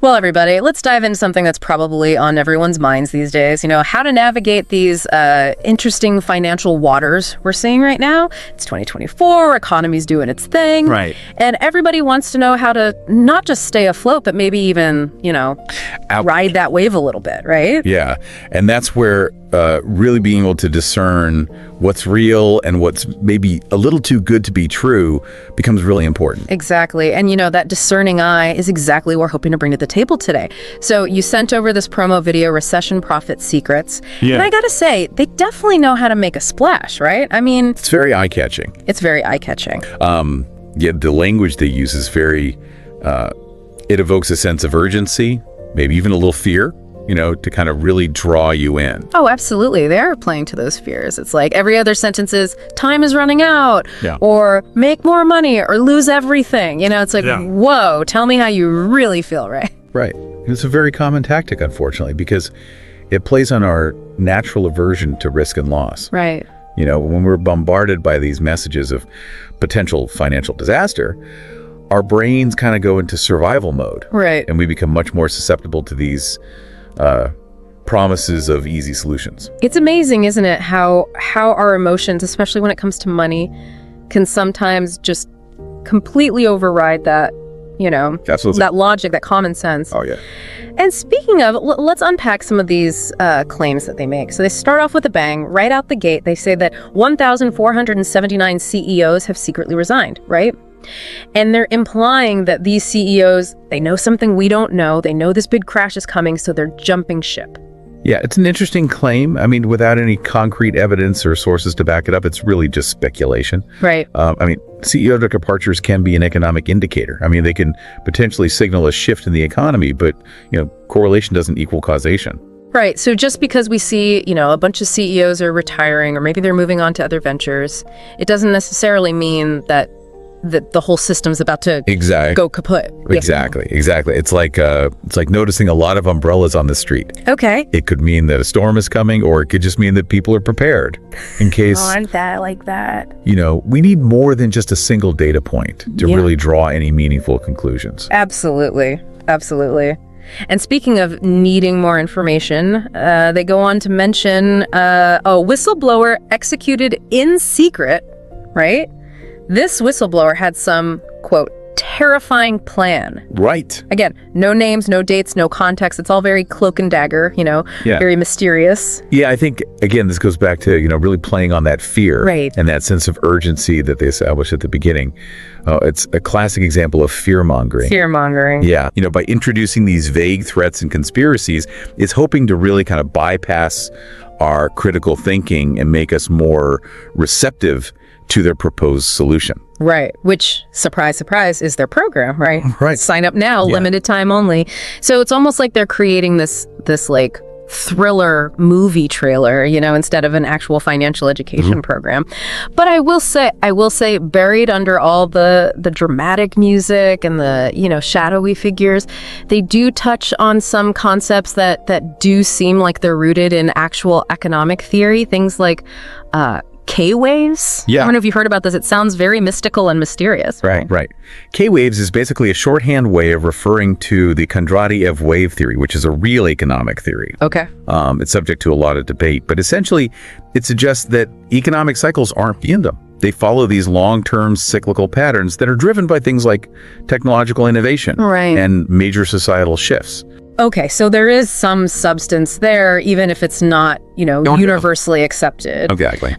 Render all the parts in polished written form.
Well, everybody, let's dive into something that's probably on everyone's minds these days. How to navigate these interesting financial waters we're seeing right now. It's 2024, economy's doing its thing. Right. And everybody wants to know how to not just stay afloat, but maybe even, ride that wave a little bit, right? Yeah. And that's where really being able to discern what's real and what's maybe a little too good to be true becomes really important. Exactly. And that discerning eye is exactly what we're hoping to bring to the table today. So you sent over this promo video, Recession Profit Secrets. Yeah. And I gotta say, they definitely know how to make a splash, right? I mean, it's very eye-catching. It's very eye-catching. Yeah, the language they use is very, it evokes a sense of urgency, maybe even a little fear, to kind of really draw you in. Oh, absolutely. They're playing to those fears. It's like every other sentence is, time is running out, or make more money, or lose everything. It's like, whoa, tell me how you really feel, right? Right. It's a very common tactic, unfortunately, because it plays on our natural aversion to risk and loss. Right. When we're bombarded by these messages of potential financial disaster, our brains kind of go into survival mode. Right. And we become much more susceptible to these promises of easy solutions. It's amazing, isn't it, how our emotions, especially when it comes to money, can sometimes just completely override that, Absolutely. that logic, that common sense. Oh, yeah. And speaking of, let's unpack some of these claims that they make. So they start off with a bang. Right out the gate, they say that 1,479 CEOs have secretly resigned, right? And they're implying that these CEOs, they know something we don't know. They know this big crash is coming, so they're jumping ship. Yeah, it's an interesting claim. I mean, without any concrete evidence or sources to back it up, it's really just speculation. Right. CEO departures can be an economic indicator. They can potentially signal a shift in the economy, but, correlation doesn't equal causation. Right. So just because we see, a bunch of CEOs are retiring, or maybe they're moving on to other ventures, it doesn't necessarily mean that the whole system's about to go kaput. Exactly. It's like noticing a lot of umbrellas on the street. Okay. It could mean that a storm is coming, or it could just mean that people are prepared in case. Aren't that like that? We need more than just a single data point to really draw any meaningful conclusions. Absolutely. And speaking of needing more information, they go on to mention a whistleblower executed in secret, right? This whistleblower had some, quote, terrifying plan. Right. Again, no names, no dates, no context. It's all very cloak and dagger, very mysterious. Yeah, I think, again, this goes back to, really playing on that fear. Right. And that sense of urgency that they established at the beginning. It's a classic example of fear-mongering. Fear-mongering. Yeah. By introducing these vague threats and conspiracies, it's hoping to really kind of bypass our critical thinking and make us more receptive to their proposed solution. Right. Which, surprise, surprise, is their program, right? Right. Sign up now, limited time only. So it's almost like they're creating this like thriller movie trailer, instead of an actual financial education program. But I will say buried under all the dramatic music and the, shadowy figures, they do touch on some concepts that do seem like they're rooted in actual economic theory. Things like K-waves? Yeah. I don't know if you've heard about this. It sounds very mystical and mysterious. Right. K-waves is basically a shorthand way of referring to the Kondratiev wave theory, which is a real economic theory. Okay. It's subject to a lot of debate, but essentially it suggests that economic cycles aren't random. They follow these long-term cyclical patterns that are driven by things like technological innovation and major societal shifts. Okay, so there is some substance there, even if it's not, universally accepted. Exactly.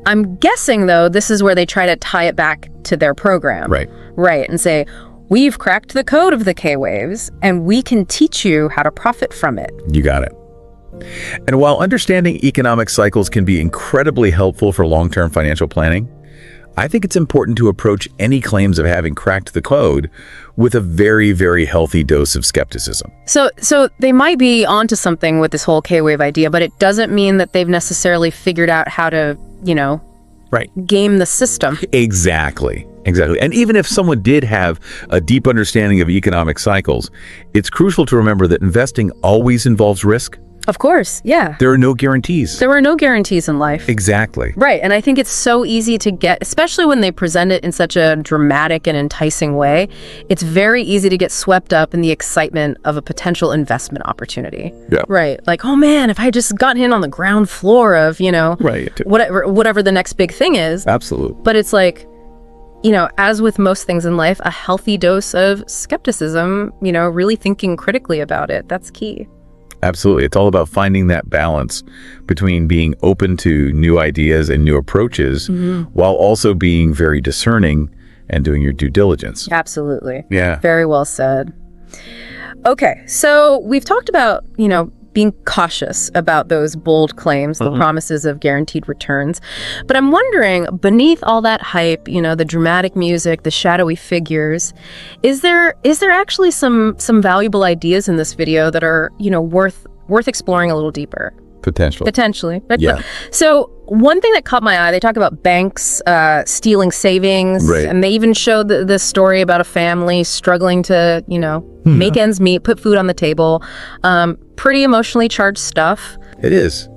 I'm guessing, though, this is where they try to tie it back to their program. Right, and say, we've cracked the code of the K-waves, and we can teach you how to profit from it. You got it. And while understanding economic cycles can be incredibly helpful for long-term financial planning, I think it's important to approach any claims of having cracked the code with a very, very healthy dose of skepticism. So they might be onto something with this whole K-wave idea, but it doesn't mean that they've necessarily figured out how to, game the system. Exactly. And even if someone did have a deep understanding of economic cycles, it's crucial to remember that investing always involves risk. Of course, yeah. There are no guarantees. There were no guarantees in life. Exactly. Right, and I think it's so easy to get, especially when they present it in such a dramatic and enticing way, it's very easy to get swept up in the excitement of a potential investment opportunity. Yeah. Right, like, oh man, if I just got in on the ground floor of, Right. whatever the next big thing is. Absolutely. But it's like, as with most things in life, a healthy dose of skepticism, really thinking critically about it, that's key. Absolutely. It's all about finding that balance between being open to new ideas and new approaches while also being very discerning and doing your due diligence. Absolutely. Yeah. Very well said. Okay, so we've talked about, being cautious about those bold claims, the promises of guaranteed returns. But I'm wondering, beneath all that hype, the dramatic music, the shadowy figures, is there actually some valuable ideas in this video that are, worth exploring a little deeper? Potentially. Yeah. So one thing that caught my eye, they talk about banks stealing savings. Right. And they even showed this story about a family struggling to, make ends meet, put food on the table. Pretty emotionally charged stuff. It is.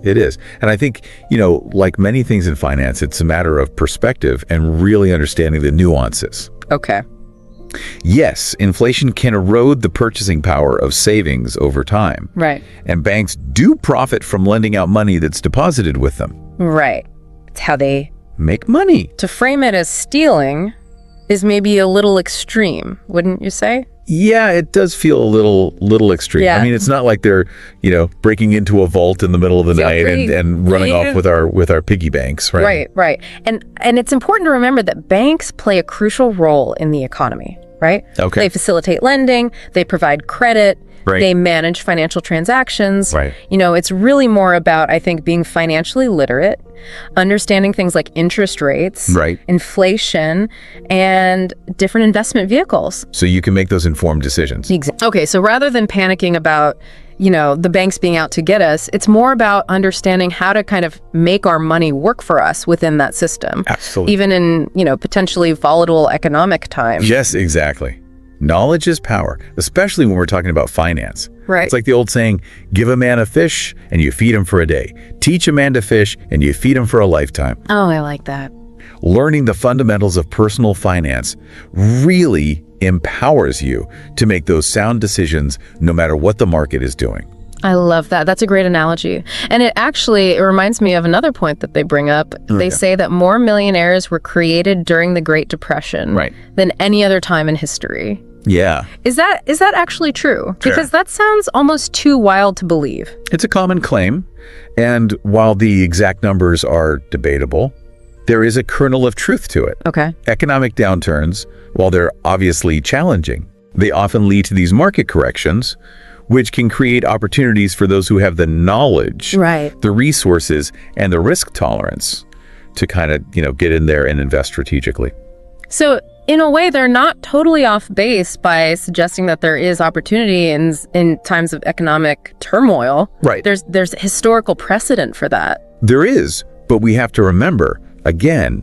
And I think, like many things in finance, it's a matter of perspective and really understanding the nuances. Okay. Yes, inflation can erode the purchasing power of savings over time. Right. And banks do profit from lending out money that's deposited with them. Right. It's how they make money. To frame it as stealing is maybe a little extreme, wouldn't you say? Yeah, it does feel a little extreme. Yeah. I mean, it's not like they're, breaking into a vault in the middle of the night and running off with our piggy banks, right? Right. And it's important to remember that banks play a crucial role in the economy, right? Okay. They facilitate lending, they provide credit, Right. They manage financial transactions. Right. It's really more about, I think, being financially literate, understanding things like interest rates, Right. inflation, and different investment vehicles. So you can make those informed decisions. Okay, so rather than panicking about, the banks being out to get us, it's more about understanding how to kind of make our money work for us within that system. Absolutely. Even in, potentially volatile economic times. Yes, exactly. Knowledge is power, especially when we're talking about finance. Right. It's like the old saying, give a man a fish and you feed him for a day. Teach a man to fish and you feed him for a lifetime. Oh, I like that. Learning the fundamentals of personal finance really empowers you to make those sound decisions no matter what the market is doing. I love that. That's a great analogy. And it reminds me of another point that they bring up. They say that more millionaires were created during the Great Depression than any other time in history. Yeah. Is that actually true? Because that sounds almost too wild to believe. It's a common claim. And while the exact numbers are debatable, there is a kernel of truth to it. Okay. Economic downturns, while they're obviously challenging, they often lead to these market corrections, which can create opportunities for those who have the knowledge, the resources, and the risk tolerance to kind of, get in there and invest strategically. So in a way, they're not totally off base by suggesting that there is opportunity in times of economic turmoil. Right. There's historical precedent for that. There is, but we have to remember, again,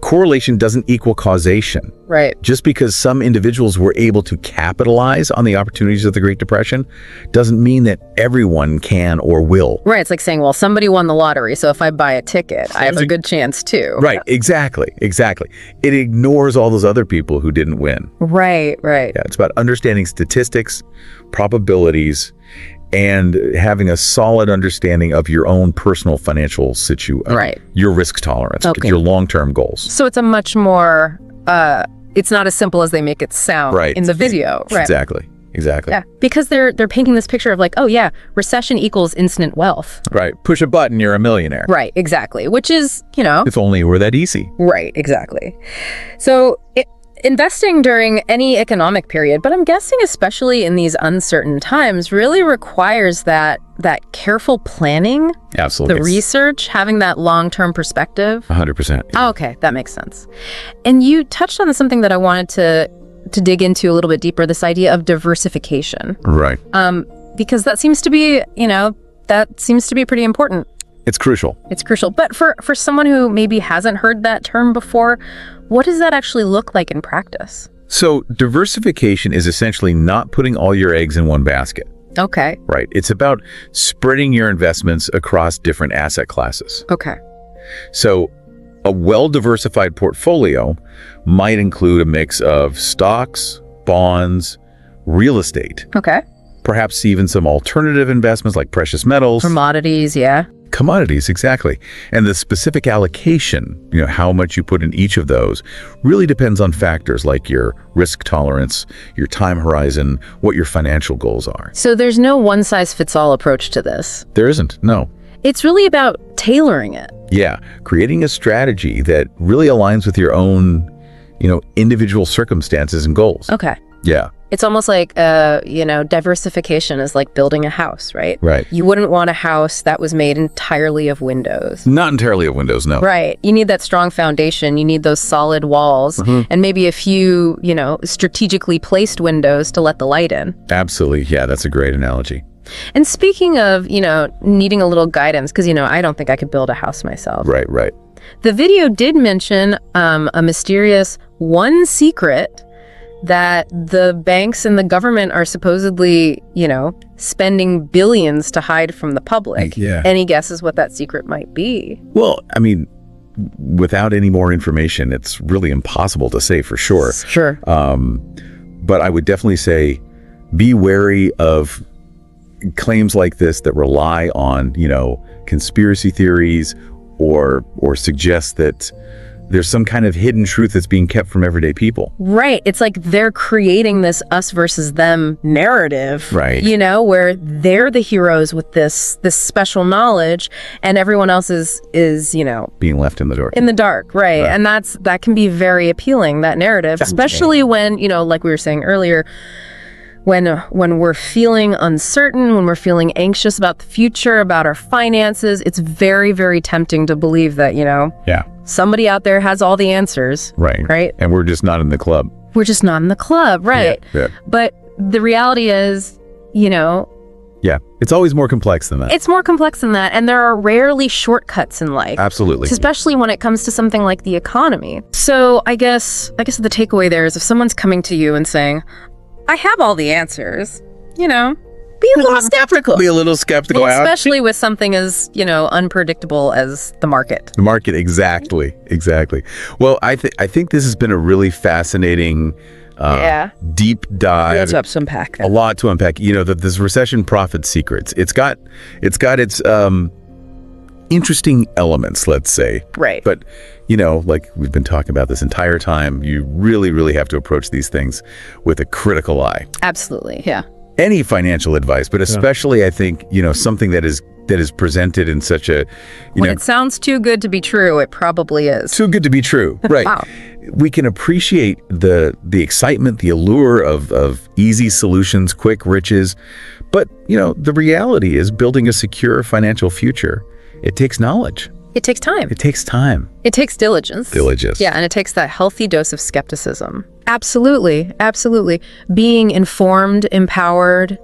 correlation doesn't equal causation. Right. Just because some individuals were able to capitalize on the opportunities of the Great Depression doesn't mean that everyone can or will. Right. It's like saying, well, somebody won the lottery, so if I buy a ticket, I have a good chance too. Right. Exactly. It ignores all those other people who didn't win. Right. Yeah, it's about understanding statistics, probabilities, and having a solid understanding of your own personal financial situation, your risk tolerance, your long-term goals. So it's a much more, it's not as simple as they make it sound in the video. Right. Exactly. Yeah, because they're painting this picture of like, oh yeah, recession equals instant wealth. Right. Push a button, you're a millionaire. Right, exactly. Which is, if only it were that easy. Right, exactly. So investing during any economic period, but I'm guessing especially in these uncertain times, really requires that careful planning. Absolutely. The research, having that long-term perspective. 100%. Oh, okay, that makes sense. And you touched on something that I wanted to dig into a little bit deeper, this idea of diversification. Right. Because that seems to be, pretty important. It's crucial. But for someone who maybe hasn't heard that term before, what does that actually look like in practice? So diversification is essentially not putting all your eggs in one basket. Okay. right? It's about spreading your investments across different asset classes. Okay. So a well-diversified portfolio might include a mix of stocks, bonds, real estate, Okay. perhaps even some alternative investments like precious metals. Commodities, yeah. Commodities, exactly. And the specific allocation, how much you put in each of those, really depends on factors like your risk tolerance, your time horizon, what your financial goals are. So there's no one-size-fits-all approach to this. There isn't, no. It's really about tailoring it. Yeah, creating a strategy that really aligns with your own, individual circumstances and goals. Okay. Yeah. It's almost like, diversification is like building a house, right? Right. You wouldn't want a house that was made entirely of windows. Not entirely of windows, no. Right. You need that strong foundation. You need those solid walls and maybe a few, strategically placed windows to let the light in. Absolutely. Yeah, that's a great analogy. And speaking of, needing a little guidance, because, I don't think I could build a house myself. Right. The video did mention a mysterious one secret that the banks and the government are supposedly, spending billions to hide from the public. Yeah. Any guesses what that secret might be? Well, without any more information, it's really impossible to say for sure. Sure. But I would definitely say be wary of claims like this that rely on, conspiracy theories or suggest that there's some kind of hidden truth that's being kept from everyday people. Right. It's like they're creating this us versus them narrative, right? Where they're the heroes with this special knowledge and everyone else is, being left in the dark. In the dark, right. And that can be very appealing, that narrative, especially when, like we were saying earlier, when we're feeling uncertain, when we're feeling anxious about the future, about our finances, it's very, very tempting to believe that, somebody out there has all the answers. Right. And we're just not in the club. We're just not in the club, right? Yeah. But the reality is, Yeah, it's always more complex than that. It's more complex than that, and there are rarely shortcuts in life. Absolutely. Especially when it comes to something like the economy. So I guess the takeaway there is if someone's coming to you and saying, I have all the answers, be a little skeptical. Be a little skeptical. Especially with something as, unpredictable as the market. The market, exactly. Well, I think this has been a really fascinating deep dive. Let's unpack that. A lot to unpack. This recession profit secrets. It's got its interesting elements, let's say. Right. But, like we've been talking about this entire time, you really, really have to approach these things with a critical eye. Absolutely. Yeah. Any financial advice, but especially I think, something that is presented in such a, when it sounds too good to be true, it probably is. Too good to be true. Right. Wow. We can appreciate the excitement, the allure of easy solutions, quick riches. But, the reality is building a secure financial future. It takes knowledge. It takes time. It takes time. It takes diligence. Yeah, and it takes that healthy dose of skepticism. Absolutely. Being informed, empowered,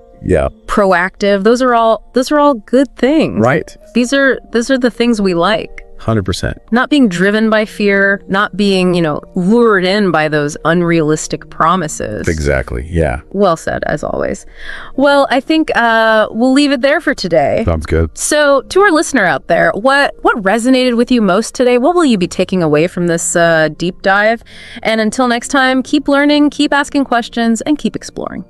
proactive, those are all good things. Right. These are the things we like. 100%. Not being driven by fear, not being, lured in by those unrealistic promises. Exactly. Yeah. Well said, as always. Well, I think we'll leave it there for today. Sounds good. So to our listener out there, what resonated with you most today? What will you be taking away from this deep dive? And until next time, keep learning, keep asking questions, and keep exploring.